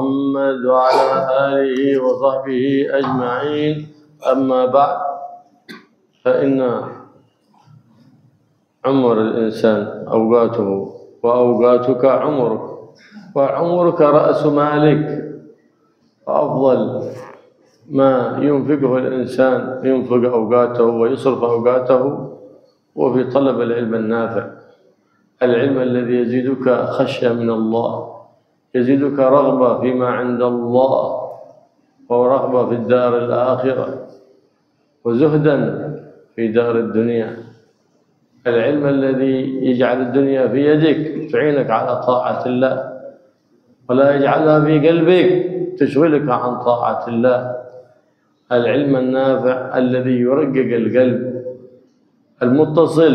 محمد وعلى آله وصحبه أجمعين. أما بعد، فإن عمر الإنسان أوقاته وأوقاتك عمرك، وعمرك رأس مالك، وأفضل ما ينفقه الإنسان ينفق أوقاته ويصرف أوقاته وفي طلب العلم النافع، العلم الذي يزيدك خشية من الله، يزيدك رغبة فيما عند الله، ورغبة في الدار الآخرة، وزهدا في دار الدنيا. العلم الذي يجعل الدنيا في يدك تعينك على طاعة الله، ولا يجعلها في قلبك تشغلك عن طاعة الله. العلم النافع الذي يرقق القلب، المتصل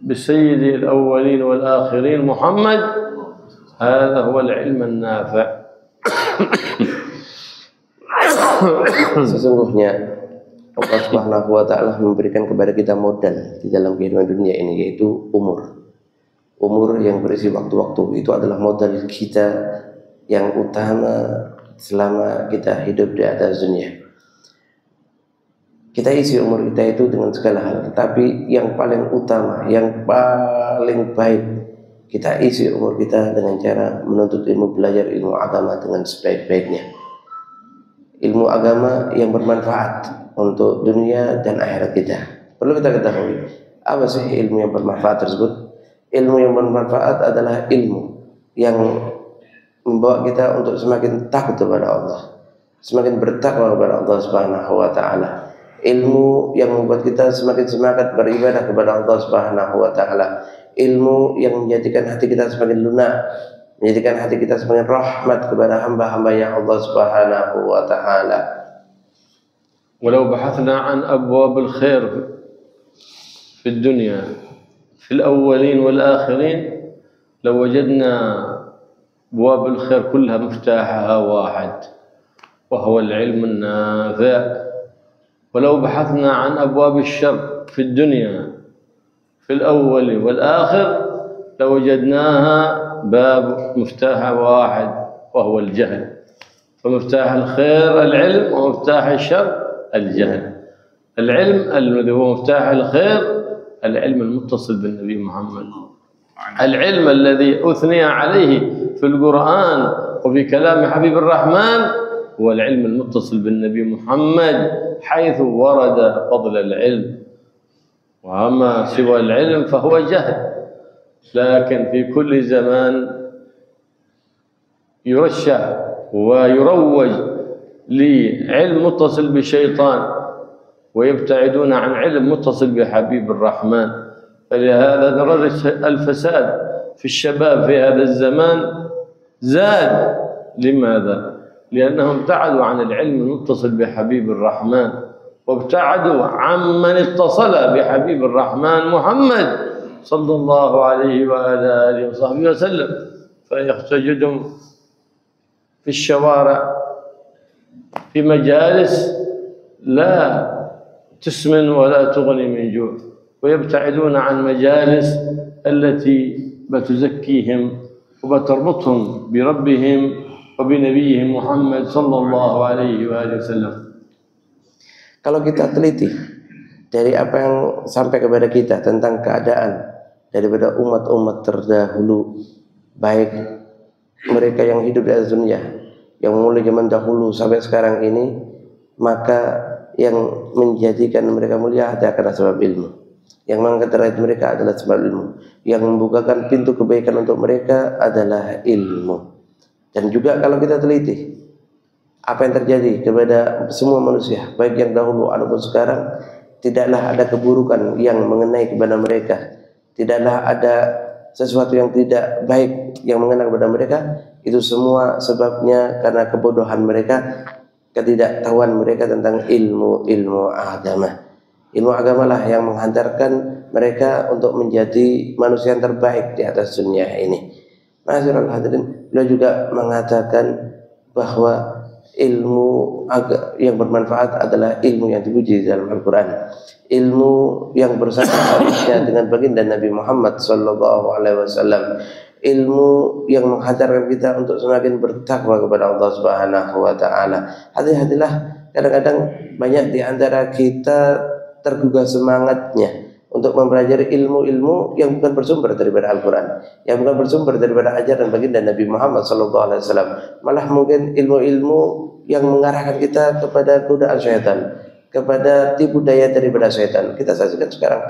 بسيد الأولين والآخرين محمد، هذا هو العلم النافع. Sesungguhnya Allah Subhanahu wa Ta'ala memberikan kepada kita modal di dalam kehidupan dunia ini, yaitu umur. Umur yang berisi waktu-waktu itu adalah modal kita yang utama selama kita hidup di atas dunia. Kita isi umur kita itu dengan segala hal, tetapi yang paling utama, yang paling baik, kita isi umur kita dengan cara menuntut ilmu, belajar ilmu agama dengan sebaik-baiknya. Ilmu agama yang bermanfaat untuk dunia dan akhirat kita. Perlu kita ketahui, apa sih ilmu yang bermanfaat tersebut? Ilmu yang bermanfaat adalah ilmu yang membawa kita untuk semakin takut kepada Allah, semakin bertakwa kepada Allah Subhanahu wa Ta'ala. Ilmu yang membuat kita semakin semangat beribadah kepada Allah Subhanahu wa Ta'ala. Ilmu yang menjadikan hati kita semakin lunak, menjadikan hati kita semakin rahmat kepada hamba-hamba yang Allah Subhanahu wa Ta'ala. ولو بحثنا عن أبواب الخير في الدنيا في الأولين والآخرين لوجدنا أبواب الخير كلها مفتاحها واحد، وهو العلم النافع. ولو بحثنا عن أبواب الشر في الدنيا في الأول والآخر لوجدناها باب مفتاح واحد، وهو الجهل. فمفتاح الخير العلم، ومفتاح الشر الجهل. العلم الذي هو مفتاح الخير، العلم المتصل بالنبي محمد، العلم الذي أثني عليه في القرآن وفي كلام حبيب الرحمن، هو العلم المتصل بالنبي محمد، حيث ورد فضل العلم. وأما سوى العلم فهو جهل. لكن في كل زمان يرشح ويروج لعلم متصل بشيطان، ويبتعدون عن علم متصل بحبيب الرحمن. فلهذا نرى الفساد في الشباب في هذا الزمان زاد. لماذا؟ لأنهم ابتعدوا عن العلم المتصل بحبيب الرحمن، وابتعدوا عمن اتصل بحبيب الرحمن محمد صلى الله عليه وعلى آله وصحبه وسلم. فيحتجدهم في الشوارع في مجالس لا تسمن ولا تغني من جوع، ويبتعدون عن مجالس التي بتزكيهم وبتربطهم بربهم وبنبيهم محمد صلى الله عليه وآله وسلم. Kalau kita teliti dari apa yang sampai kepada kita tentang keadaan daripada umat-umat terdahulu, baik mereka yang hidup di atas dunia, yang mulai zaman dahulu sampai sekarang ini, maka yang menjadikan mereka mulia adalah sebab ilmu. Yang mengangkat derajat mereka adalah sebab ilmu. Yang membukakan pintu kebaikan untuk mereka adalah ilmu. Dan juga kalau kita teliti apa yang terjadi kepada semua manusia, baik yang dahulu ataupun sekarang, tidaklah ada keburukan yang mengenai kepada mereka, tidaklah ada sesuatu yang tidak baik yang mengenai kepada mereka. Itu semua sebabnya karena kebodohan mereka, ketidaktahuan mereka tentang ilmu agama. Ilmu agamalah yang menghantarkan mereka untuk menjadi manusia yang terbaik di atas dunia ini. Ma'asyiral hadirin, beliau juga mengatakan bahwa ilmu yang bermanfaat adalah ilmu yang dipuji dalam Al-Quran, ilmu yang bersama dengan baginda Nabi Muhammad sallallahu alaihi wasallam, ilmu yang menghantarkan kita untuk semakin bertakwa kepada Allah Subhanahu wa taala. Hati-hatilah, kadang-kadang banyak di antara kita tergugah semangatnya untuk mempelajari ilmu-ilmu yang bukan bersumber daripada Al-Quran, yang bukan bersumber daripada ajaran baginda Nabi Muhammad SAW. Malah mungkin ilmu-ilmu yang mengarahkan kita kepada godaan syaitan, kepada tipu daya daripada syaitan. Kita saksikan sekarang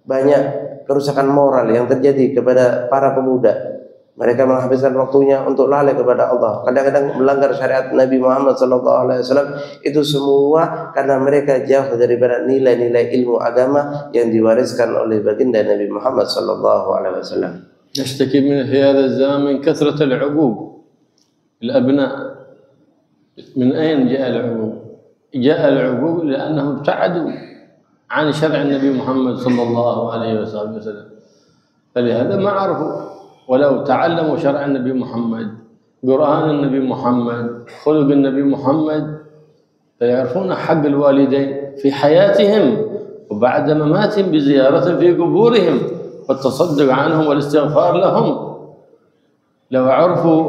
banyak kerusakan moral yang terjadi kepada para pemuda. Mereka menghabiskan waktunya untuk lalai kepada Allah, kadang-kadang melanggar syariat Nabi Muhammad SAW. Itu semua karena mereka jauh daripada nilai-nilai ilmu agama yang diwariskan oleh baginda Nabi Muhammad SAW. يشتكي من في هذا الزمان من كثرة العقوق الأبناء. من أين جاء العقوق؟ جاء العقوق لأنهم ابتعدوا عن شرع النبي محمد صلى الله عليه وسلم، فلهذا ما عرفوا. ولو تعلموا شرع النبي محمد، قرآن النبي محمد، خلق النبي محمد، فيعرفون حق الوالدين في حياتهم وبعد مماتهم بزيارة في قبورهم والتصدق عنهم والاستغفار لهم. لو عرفوا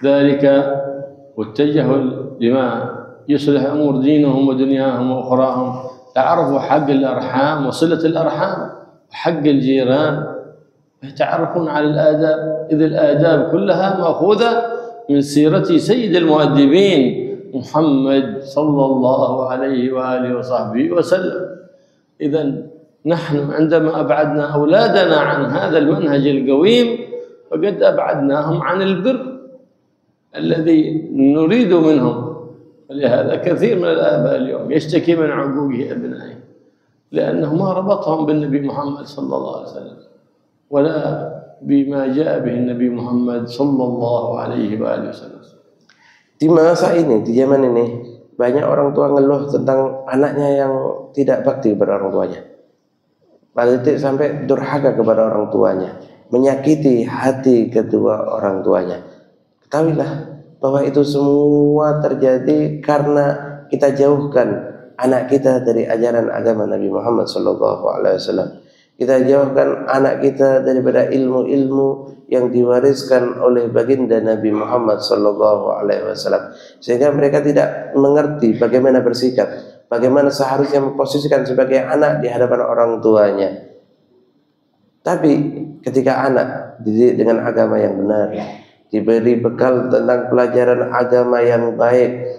ذلك واتجهوا لما يصلح أمور دينهم ودنياهم وأخراهم لعرفوا حق الأرحام وصلة الأرحام وحق الجيران، يتعرفون على الآداب، إذ الآداب كلها مأخوذة من سيرة سيد المؤدبين محمد صلى الله عليه وآله وصحبه وسلم. إذن نحن عندما أبعدنا أولادنا عن هذا المنهج القويم فقد أبعدناهم عن البر الذي نريد منهم. ولهذا كثير من الآباء اليوم يشتكي من عقوق أبنائه لأنه ما ربطهم بالنبي محمد صلى الله عليه وسلم ولا بما جاء به النبي محمد صلى الله عليه وآله وسلم. Di masa ini, di zaman ini, banyak orang tua ngeluh tentang anaknya yang tidak bakti kepada orang tuanya. Paling sampai durhaka kepada orang tuanya, menyakiti hati kedua orang tuanya. Ketahuilah bahwa itu semua terjadi karena kita jauhkan anak kita dari ajaran agama Nabi Muhammad SAW. Kita jauhkan anak kita daripada ilmu-ilmu yang diwariskan oleh baginda Nabi Muhammad SAW, sehingga mereka tidak mengerti bagaimana bersikap, bagaimana seharusnya memposisikan sebagai anak di hadapan orang tuanya. Tapi ketika anak dididik dengan agama yang benar, diberi bekal tentang pelajaran agama yang baik,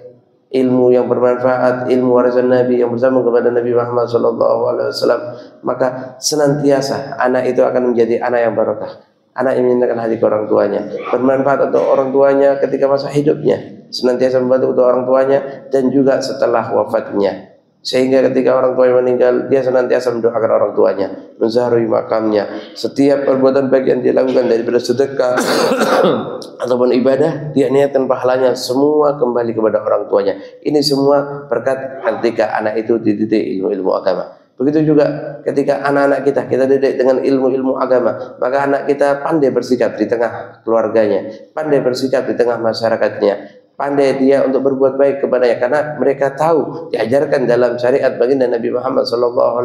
ilmu yang bermanfaat, ilmu warisan Nabi yang bersambung kepada Nabi Muhammad SAW, maka senantiasa anak itu akan menjadi anak yang barokah, anak yang menyenangkan hati ke orang tuanya, bermanfaat untuk orang tuanya ketika masa hidupnya, senantiasa membantu untuk orang tuanya dan juga setelah wafatnya. Sehingga ketika orang tuanya meninggal, dia senantiasa mendoakan orang tuanya, menziarahi makamnya. Setiap perbuatan baik yang dia lakukan daripada sedekah ataupun ibadah, dia niatkan pahalanya semua kembali kepada orang tuanya. Ini semua berkat ketika anak itu dididik ilmu-ilmu agama. Begitu juga ketika anak-anak kita didik dengan ilmu-ilmu agama, maka anak kita pandai bersikap di tengah keluarganya, pandai bersikap di tengah masyarakatnya, pandai dia untuk berbuat baik kepadanya, karena mereka tahu diajarkan dalam syariat baginda Nabi Muhammad SAW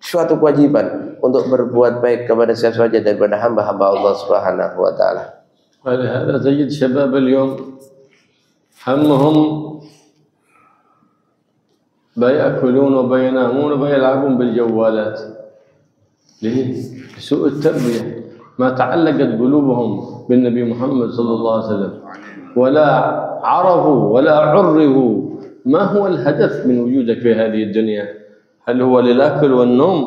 suatu kewajiban untuk berbuat baik kepada siapa saja daripada hamba-hamba Allah Subhanahu wa taala. ولهذا تجد شباب اليوم همهم بيأكلون وبينامون وبيلعبون بالجوالات. ليه؟ سوء التربية، ما تعلقت قلوبهم بالنبي محمد صلى الله عليه وسلم، ولا عرفوا ولا عرفوا ما هو الهدف من وجودك في هذه الدنيا. هل هو للأكل والنوم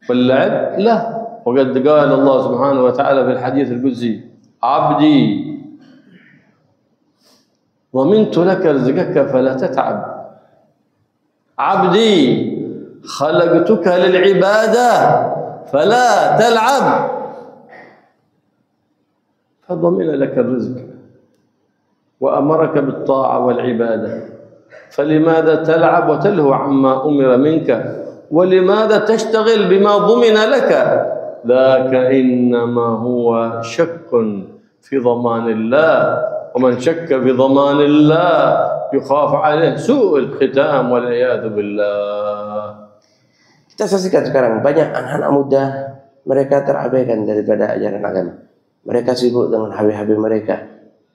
واللعب؟ لا. وقد قال الله سبحانه وتعالى في الحديث القدسي: عبدي ضمنت لك رزقك فلا تتعب. عبدي خلقتك للعبادة فلا تلعب. فضمن لك الرزق وأمرك بالطاعة والعبادة، فلماذا تلعب وتلهو عما أمر منك؟ ولماذا تشتغل بما ضمن لك؟ ذاك إنما هو شك في ضمان الله، ومن شك في ضمان الله يخاف عليه سوء الختام والعياذ بالله. Kita saksikan sekarang banyak anak-anak muda mereka terabaikan daripada ajaran agama. Mereka sibuk dengan HP-HP mereka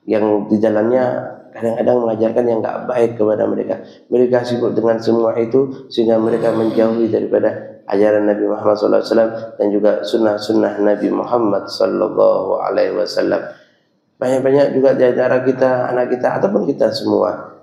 yang di dalamnya kadang-kadang mengajarkan yang enggak baik kepada mereka. Mereka sibuk dengan semua itu sehingga mereka menjauhi daripada ajaran Nabi Muhammad SAW dan juga sunnah-sunnah Nabi Muhammad SAW. Banyak-banyak juga di antara kita, anak kita ataupun kita semua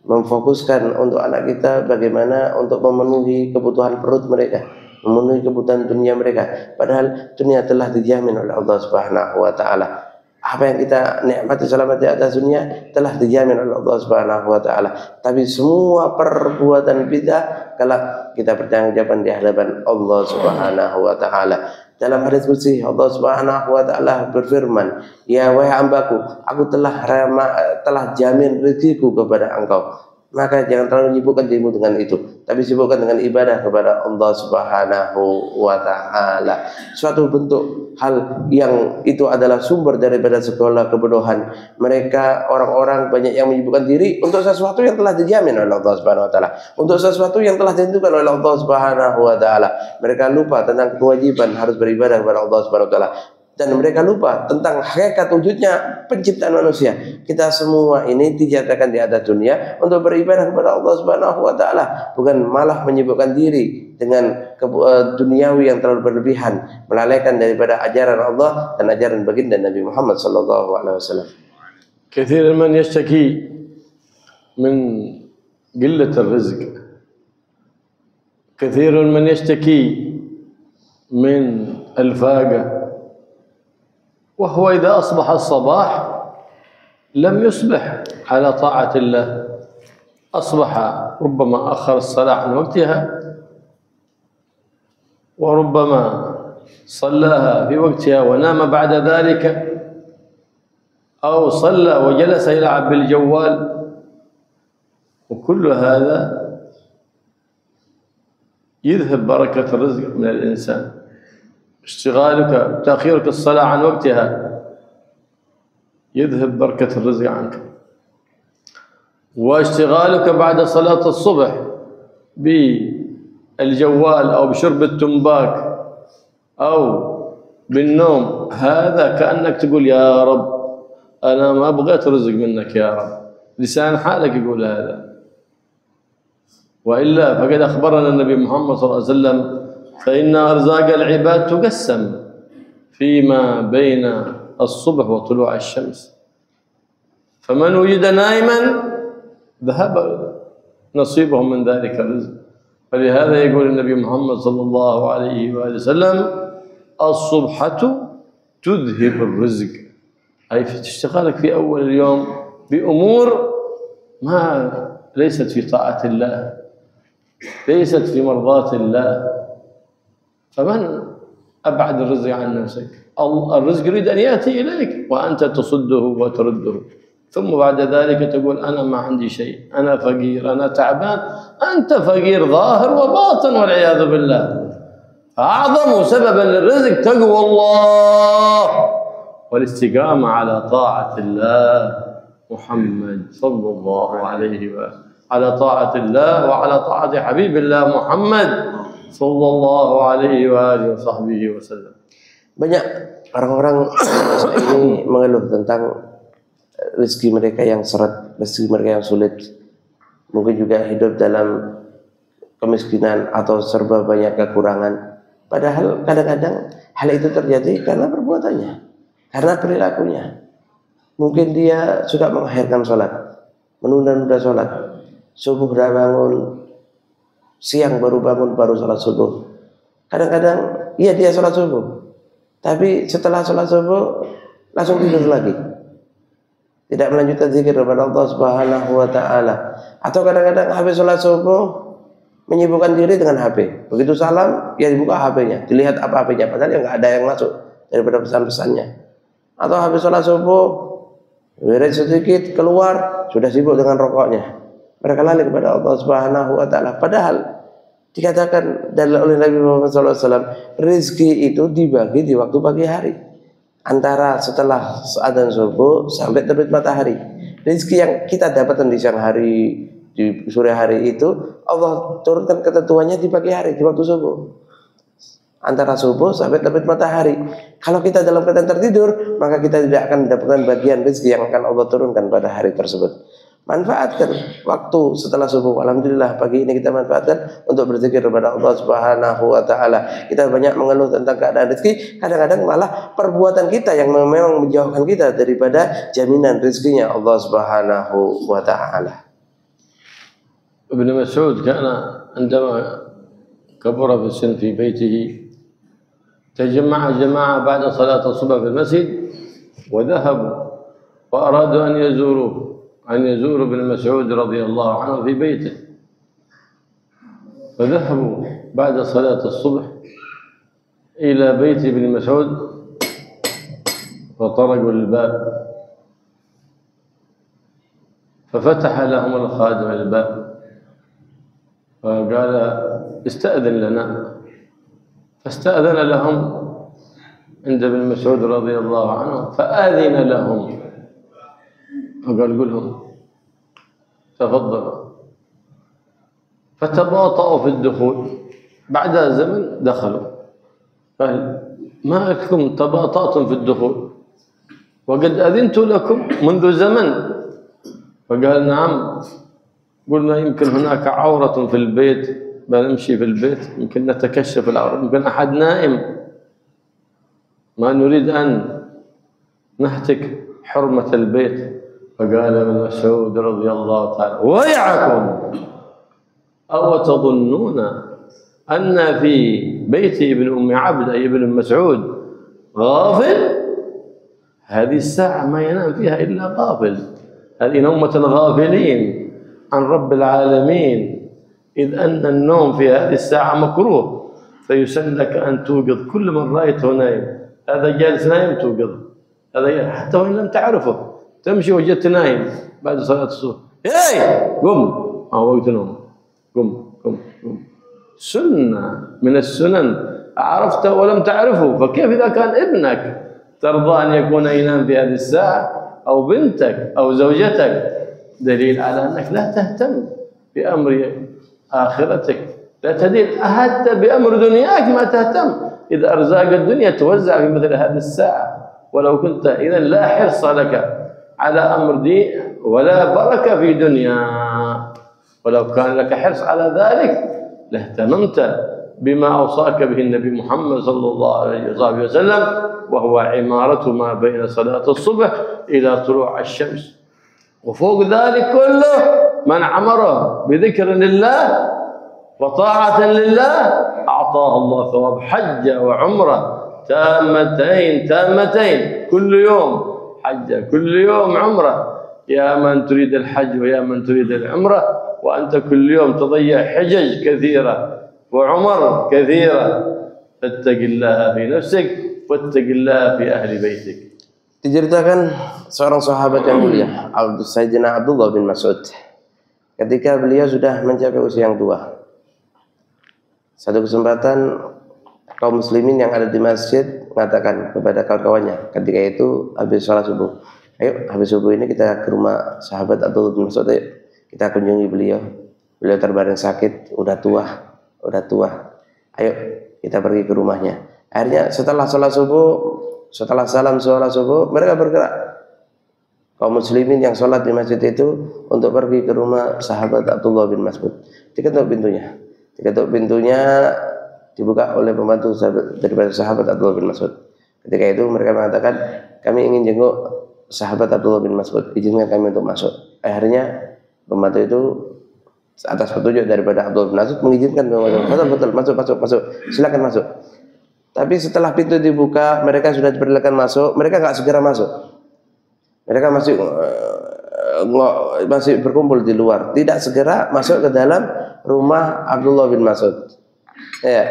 memfokuskan untuk anak kita bagaimana untuk memenuhi kebutuhan perut mereka, memenuhi kebutuhan dunia mereka. Padahal dunia telah dijamin oleh Allah Subhanahu wa taala. Apa yang kita nikmati selama di atas dunia telah dijamin oleh Allah Subhanahu wa taala. Tapi semua perbuatan bid'ah kalau kita bertanggungjawab di hadapan Allah Subhanahu wa taala. Dalam hadis qudsi Allah Subhanahu wa taala berfirman, "Ya wahai hambaku, aku telah jamin rezekiku kepada engkau. Maka jangan terlalu menyibukkan dirimu dengan itu, tapi sibukkan dengan ibadah kepada Allah Subhanahu wa taala." Suatu bentuk hal yang itu adalah sumber daripada segala kebodohan. Mereka orang-orang banyak yang menyibukkan diri untuk sesuatu yang telah dijamin oleh Allah Subhanahu wa taala, untuk sesuatu yang telah ditentukan oleh Allah Subhanahu wa taala. Mereka lupa tentang kewajiban harus beribadah kepada Allah Subhanahu wa taala. Dan mereka lupa tentang hakikat wujudnya penciptaan manusia. Kita semua ini dijadikan di atas dunia untuk beribadah kepada Allah Subhanahu wa taala, bukan malah menyibukkan diri dengan duniawi yang terlalu berlebihan, melalaikan daripada ajaran Allah dan ajaran baginda Nabi Muhammad sallallahu alaihi wasallam. كثير من يشتكي من قلة الرزق، كثير من يشتكي من الفاقة، وهو إذا أصبح الصباح لم يصبح على طاعة الله، أصبح ربما أخر الصلاة عن وقتها، وربما صلاها في وقتها ونام بعد ذلك، أو صلى وجلس يلعب بالجوال. وكل هذا يذهب بركة الرزق من الإنسان. اشتغالك تأخيرك الصلاة عن وقتها يذهب بركة الرزق عنك، واشتغالك بعد صلاة الصبح بالجوال أو بشرب التمباك أو بالنوم، هذا كأنك تقول يا رب أنا ما بغيت رزق منك يا رب. لسان حالك يقول هذا، وإلا فقد أخبرنا النبي محمد صلى الله عليه وسلم: فإن أرزاق العباد تقسم فيما بين الصبح وطلوع الشمس، فمن وجد نائما ذهب نصيبه من ذلك الرزق. فلهذا يقول النبي محمد صلى الله عليه وآله وسلم: الصبحة تذهب الرزق، أي في اشتغالك في أول اليوم بأمور ما ليست في طاعة الله، ليست في مرضاة الله. فمن أبعد الرزق عن نفسك؟ الرزق يريد أن يأتي إليك وأنت تصده وترده، ثم بعد ذلك تقول أنا ما عندي شيء، أنا فقير، أنا تعبان. أنت فقير ظاهر وباطن والعياذ بالله. فأعظم سببا للرزق تقوى الله والاستقامة على طاعة الله محمد صلى الله عليه وسلم، على طاعة الله وعلى طاعة حبيب الله محمد sallallahu alaihi wa alihi wasahbihi wasallam. Banyak orang-orang ini mengeluh tentang rezeki mereka yang seret, rezeki mereka yang sulit. Mungkin juga hidup dalam kemiskinan atau serba banyak kekurangan. Padahal kadang-kadang hal itu terjadi karena perbuatannya, karena perilakunya. Mungkin dia suka mengakhirkan sholat, menunda-nunda sholat. Subuh dah bangun, siang baru bangun, baru sholat subuh. Kadang-kadang iya dia sholat subuh, tapi setelah sholat subuh langsung tidur lagi, tidak melanjutkan zikir kepada Allah Subhanahu wa taala. Atau kadang-kadang habis sholat subuh menyibukkan diri dengan HP. Begitu salam, ya dibuka HP-nya, dilihat apa HP-nya, padahal yang nggak ada yang masuk daripada pesan-pesannya. Atau habis sholat subuh beres sedikit keluar, sudah sibuk dengan rokoknya. Mereka lalai kepada Allah Subhanahu wa taala. Padahal dikatakan oleh Nabi Muhammad SAW, rezeki itu dibagi di waktu pagi hari, antara setelah adzan subuh sampai terbit matahari. Rezeki yang kita dapatkan di siang hari, di sore hari itu Allah turunkan ketentuannya di pagi hari, di waktu subuh. antara subuh sampai terbit matahari. Kalau kita dalam keadaan tertidur, maka kita tidak akan mendapatkan bagian rezeki yang akan Allah turunkan pada hari tersebut. Manfaatkan waktu setelah subuh. Alhamdulillah pagi ini kita manfaatkan untuk berzikir kepada Allah Subhanahu wa taala. Kita banyak mengeluh tentang keadaan rezeki, kadang-kadang malah perbuatan kita yang memang menjauhkan kita daripada jaminan rezekinya Allah Subhanahu wa taala. ابن مسعود كان عندما كبر في السن في بيته تجمع جماعة بعد صلاة الصبح في المسجد وذهبوا وأرادوا أن يزوروا ابن مسعود رضي الله عنه في بيته، فذهبوا بعد صلاة الصبح إلى بيت ابن مسعود وطرقوا الباب، ففتح لهم الخادم الباب فقال استأذن لنا، فاستأذن لهم عند ابن مسعود رضي الله عنه فآذن لهم وقال قل لهم تفضلوا، فتباطؤوا في الدخول. بعد زمن دخلوا قال ما لكم تباطأتم في الدخول وقد أذنت لكم منذ زمن؟ فقال نعم، قلنا يمكن هناك عورة في البيت بنمشي في البيت، يمكن نتكشف العورة، يمكن أحد نائم، ما نريد أن نهتك حرمة البيت. فقال ابن مسعود رضي الله تعالى ويعكم أو تظنون أن في بيت ابن أم عبد أي ابن مسعود غافل؟ هذه الساعة ما ينام فيها إلا غافل، هذه نومة الغافلين عن رب العالمين، إذ أن النوم في هذه الساعة مكروه، فيسن لك أن توقظ كل من رأيته نايم، هذا جالس نايم توقظ، هذا حتى وإن لم تعرفه تمشي وجدت نايم بعد صلاة الصبح، هاي قم، وقت نوم، قم قم قم. سنة من السنن عرفته ولم تعرفه، فكيف إذا كان ابنك ترضى أن يكون ينام في هذه الساعة أو بنتك أو زوجتك؟ دليل على أنك لا تهتم بأمر آخرتك، لا تدين حتى بأمر دنياك ما تهتم، إذا أرزاق الدنيا توزع في مثل هذه الساعة، ولو كنت إذا لا حرص لك على أمر دين ولا بركة في دنيا، ولو كان لك حرص على ذلك لاهتممت بما أوصاك به النبي محمد صلى الله عليه وسلم، وهو عمارة ما بين صلاة الصبح إلى طلوع الشمس. وفوق ذلك كله من عمره بذكر لله وطاعة لله أعطاه الله ثواب حج وعمرة تامتين كل يوم حجة كل يوم عمرة، يا من تريد الحج ويا من تريد العمرة، وأنت كل يوم تضيع حجج كثيرة وعمر كثيرة، فاتق الله في نفسك واتق الله في أهل بيتك. Diceritakan seorang sahabat yang mulia, Sayyidina Abdullah bin Mas'ud, ketika beliau sudah mencapai usia yang tua. Satu kesempatan kaum muslimin yang ada di masjid mengatakan kepada kawan-kawannya ketika itu habis sholat subuh, ayo habis subuh ini kita ke rumah sahabat Abdullah bin Mas'ud, ayo kita kunjungi beliau. Beliau terbaring sakit, udah tua. Ayo kita pergi ke rumahnya. Akhirnya setelah sholat subuh, setelah salam sholat subuh, mereka bergerak. Kaum muslimin yang sholat di masjid itu untuk pergi ke rumah sahabat Abdullah bin Mas'ud. Diketuk pintunya, dibuka oleh pembantu daripada sahabat Abdullah bin Mas'ud. Ketika itu mereka mengatakan, kami ingin jenguk sahabat Abdullah bin Mas'ud, izinkan kami untuk masuk. Akhirnya pembantu itu atas petunjuk daripada Abdullah bin Mas'ud mengizinkan betul masuk, silakan masuk. Tapi setelah pintu dibuka, mereka sudah dipersilakan masuk, mereka nggak segera masuk. Mereka masih berkumpul di luar, tidak segera masuk ke dalam rumah Abdullah bin Mas'ud. Ya,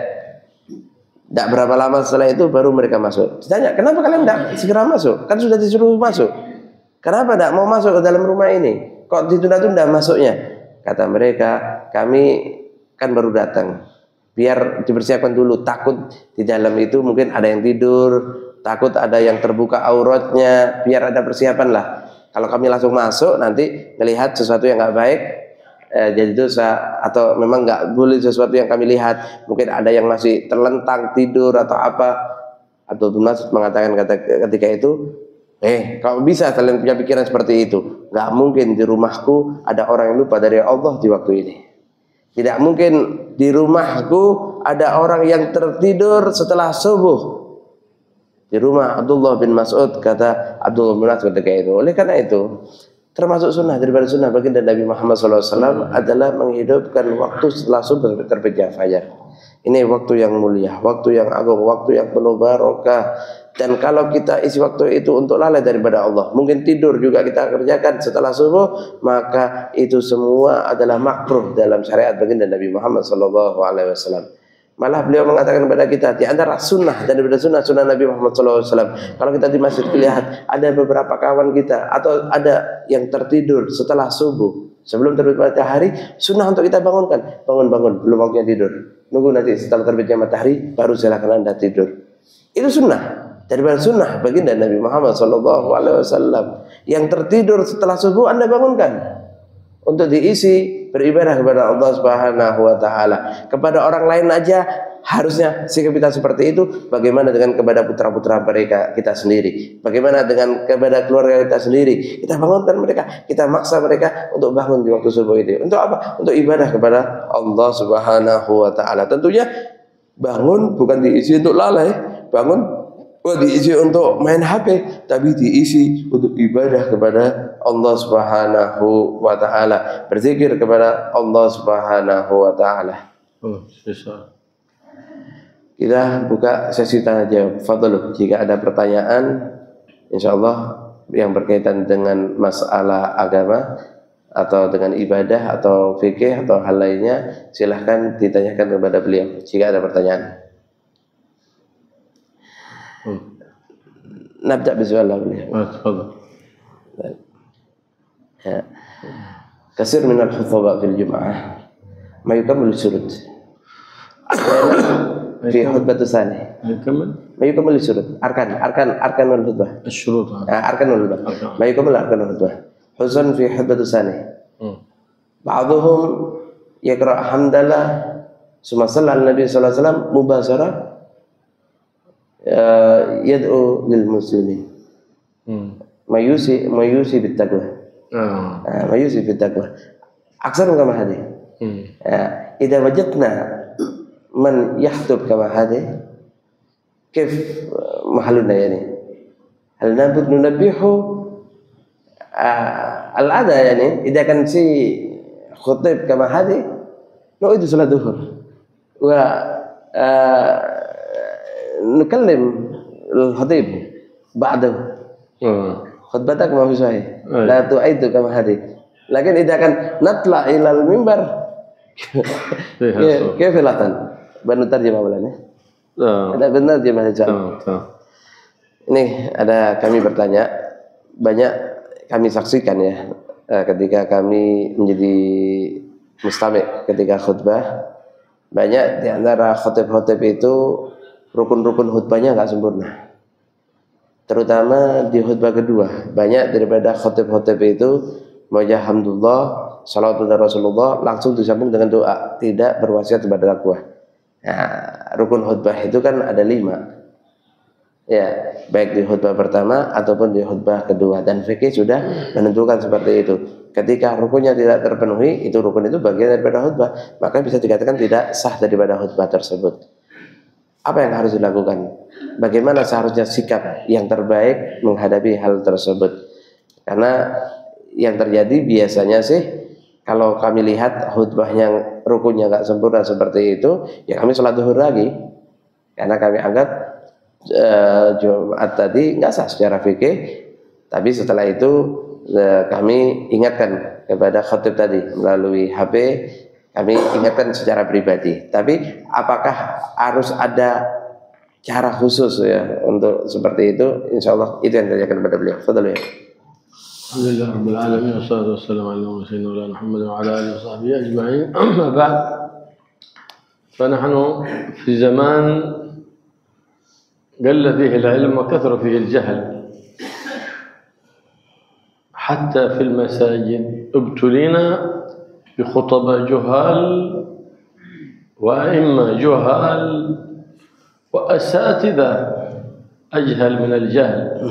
tidak berapa lama setelah itu baru mereka masuk. Ditanya, kenapa kalian tidak segera masuk? Kan sudah disuruh masuk. Kenapa tidak mau masuk ke dalam rumah ini? Kok ditunda-tunda masuknya? Kata mereka, kami kan baru datang, biar dipersiapkan dulu, takut di dalam itu mungkin ada yang tidur, takut ada yang terbuka auratnya, biar ada persiapan lah. Kalau kami langsung masuk nanti melihat sesuatu yang nggak baik, jadi dosa, atau memang nggak boleh sesuatu yang kami lihat. Mungkin ada yang masih terlentang tidur atau apa. Abdul bin Mas'ud mengatakan ketika itu, kalau bisa kalian punya pikiran seperti itu, nggak mungkin di rumahku ada orang yang lupa dari Allah di waktu ini. Tidak mungkin di rumahku ada orang yang tertidur setelah subuh. Di rumah Abdullah bin Mas'ud, kata Abdullah bin Mas'ud ketika itu. Oleh karena itu, termasuk sunnah daripada sunnah baginda Nabi Muhammad SAW adalah menghidupkan waktu setelah subuh terbitnya fajar. Ini waktu yang mulia, waktu yang agung, waktu yang penuh barokah. Dan kalau kita isi waktu itu untuk lalai daripada Allah, mungkin tidur juga kita kerjakan setelah subuh, maka itu semua adalah makruh dalam syariat baginda Nabi Muhammad SAW. Malah beliau mengatakan kepada kita, di antara sunnah dan daripada sunnah Nabi Muhammad SAW, kalau kita di masjid lihat ada beberapa kawan kita atau ada yang tertidur setelah subuh, sebelum terbit matahari, sunnah untuk kita bangunkan. Bangun, belum waktunya tidur. Nunggu nanti setelah terbitnya matahari, baru silakan Anda tidur. Itu sunnah daripada sunnah baginda Nabi Muhammad SAW. Yang tertidur setelah subuh Anda bangunkan untuk diisi beribadah kepada Allah Subhanahu wa taala. Kepada orang lain aja harusnya sikap kita seperti itu, bagaimana dengan kepada putra-putra mereka kita sendiri? Bagaimana dengan kepada keluarga kita sendiri? Kita bangunkan mereka, kita maksa mereka untuk bangun di waktu subuh ini. Untuk apa? Untuk ibadah kepada Allah Subhanahu wa taala. Tentunya bangun bukan diisi untuk lalai, bangun diisi untuk main HP, tapi diisi untuk ibadah kepada Allah Subhanahu wa taala, berzikir kepada Allah Subhanahu wa taala. Kita buka sesi tanya jawab. Fadhlu, jika ada pertanyaan insyaallah yang berkaitan dengan masalah agama atau dengan ibadah atau fikih atau hal lainnya, silahkan ditanyakan kepada beliau jika ada pertanyaan. نبدأ بسؤال تفضل. كثير من الخطباء في الجمعة ما يكمل الشروط في خطبة ثانية ما يكمل الشروط أركان الخطبة الشروط أركان الخطبة ما يكمل أركان الخطبة خصوصا في خطبة ثانية. بعضهم يقرأ حمد لله ثم صلى على النبي صلى الله عليه وسلم مباشرة يدعو للمسلمين ما يوصي بالتقوى ما يوصي بالتقوى أكثر كما هذه. إذا وجدنا من يخطب كما هذه كيف محلنا يعني؟ هل ننبهه العادة يعني إذا كان شيء خطيب كما هذه نعيد صلاة الظهر و نكلم الخطيب بعده خطبتك ما في صحيح لا تعيد كما هذه. لكن إذا كان نطلع إلى المنبر كيف لاتن بنترجم awalnya ada benar terjemah saja. Ini ada kami bertanya, banyak kami saksikan ya ketika kami menjadi mustami' ketika khutbah, banyak di antara khotib-khotib itu rukun-rukun khutbahnya nggak sempurna, terutama di khutbah kedua. Banyak daripada khotib-khotib itu wajah hamdulillah, salawatu kepada Rasulullah langsung disambung dengan doa, tidak berwasiat kepada takwa. Nah, rukun khutbah itu kan ada 5 ya, baik di khutbah pertama ataupun di khutbah kedua, dan fikih sudah menentukan seperti itu. Ketika rukunnya tidak terpenuhi, itu rukun itu bagian daripada khutbah, maka bisa dikatakan tidak sah daripada khutbah tersebut. Apa yang harus dilakukan? Bagaimana seharusnya sikap yang terbaik menghadapi hal tersebut? Karena yang terjadi biasanya sih, kalau kami lihat khutbahnya rukunnya nggak sempurna seperti itu, ya kami sholat zuhur lagi, karena kami anggap Jumat tadi nggak sah secara fikih. Tapi setelah itu kami ingatkan kepada khatib tadi melalui HP, kami ingatkan secara pribadi. Tapi apakah harus ada cara khusus ya untuk seperti itu? Insya Allah itu yang ditanyakan kepada beliau. Fadhal ya. Alhamdulillah rabbil alamin wassalatu wassalamu ala sayyidina Muhammad wa ala alihi washabbihi ajma'in. Amma ba'd. فنحن في زمان قل فيه العلم وكثر فيه الجهل، حتى في المساجد ابتلينا بخطباء جهال وأئمة جهال وأساتذة أجهل من الجهل